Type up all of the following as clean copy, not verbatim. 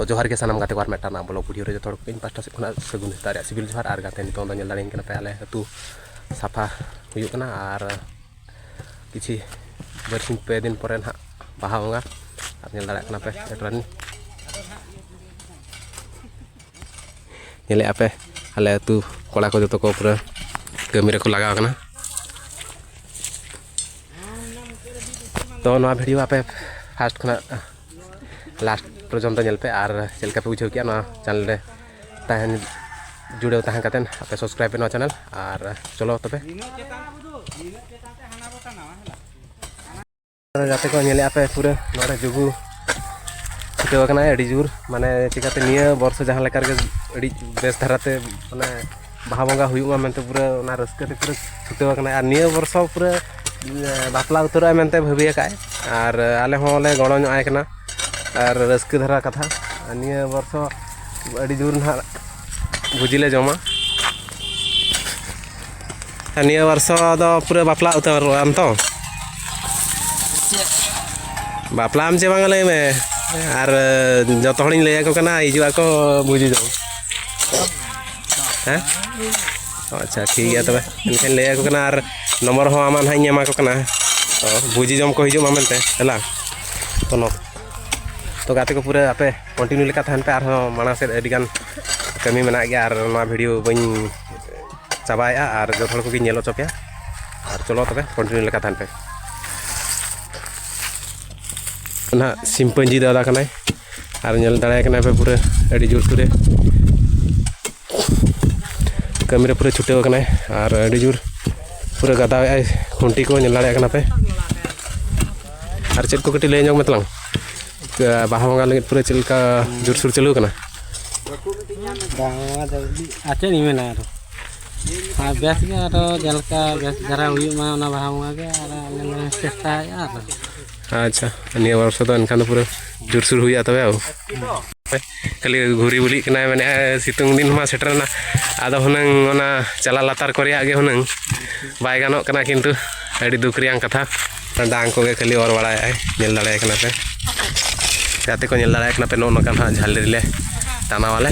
तो जोहार के सानाम गाते को मेटा ब्लॉग वीडियो रे जो इन पास्टा से सगुन सेता सिविल जोहार और गाते नितो दो दाड़ी पे आले अतु साफा हुयुकना और किछि बरसिन पे दिन पर ना बाहा बंगा और दाड़ा पे एटरानी नेले आपे आले अतु कोड़ा को जो को पूरा कमी रे को लगाव कना तो ना वीडियो आपे फास्ट खना लास्ट पर्यंत नेल पे और चलका पे बुझाव किया ना चैनल रे तहन जुड़े तहन कतेन आपे सब्सक्राइब पे ना चैनल और चलो तबे जाते को नेले आपे पूरा नोडे जुगु छुटेव कना एडी जुर माने चिकाते निया वर्ष जहां लेकर के एडी बेस धराते माने बाहा बंगा हुयुमा मेनते पूरा ना रस्कते पूरा छुटेव कना और निया वर्ष पूरा बापला उतरा मेनते भाबिया काय और आले होले गणो ᱧᱚᱜ आय कना और रस्क धरा कथा निया वर्ष अड़ी जोर ना भुजिले जमा निया वर्ष दो पूरा बापला उतर आम तो बापला आम चे बांग लय में और जत हणी लय को कना हिजुआ को बुझी जाओ हैं अच्छा ठीक है तबे इनके लय को कना और नंबर हो आमान हाई एमा को कना तो बुझी जम को हिजुआ मामनते हला तो गाते को पूरा आपे कंटिन्यू लेका थान पे और माना से अडिगान कमी मना गया और ना वीडियो बन चाबाया और जो थोड़ा को नेलो चोपिया और चलो तबे कंटिन्यू लेका थान पे ना सिंपंजी दादा कनाय और नेल दाड़ा कना पे पूरा अडी जोर सुरे कमी रे पूरा छुटेव कनाय और अडी जोर पूरा गदा खुंटी को नेल दाड़ा कना पे और चेक को कटी ले जोग मतlang बाहा बंगा लगे पूरा चलका जोरसोर चलू करना आचे नहीं मेना हाँ बेस के जलका बेस धरा हुई माना बाहा बंगा के और चेष्टा यार अच्छा निया वर्ष तो इनखान पूरा जोरसोर हुई तबे आओ खाली घुरी बुली कना माने सितुंग दिन मा सेटरना आदो हुनंग ओना चला लातार करिया गे हुनंग बाय गानो कना किंतु अडी दुख रियां कथा डांग को गे खाली और बड़ाय नेल दाड़े कना पे गाते को नेल दाड़ा पे नोका ना झाली ले टाना वाले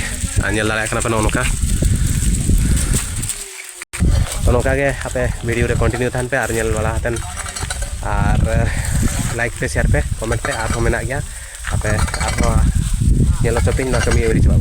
नेल दाड़ा पे नोका तो नोका के आपे वीडियो रे कंटिन्यू थान पे और नेल वाला हतन और लाइक पे शेयर पे कमेंट पे और मेना गया आपे नेल चपिंग ना कमी एवरी चबा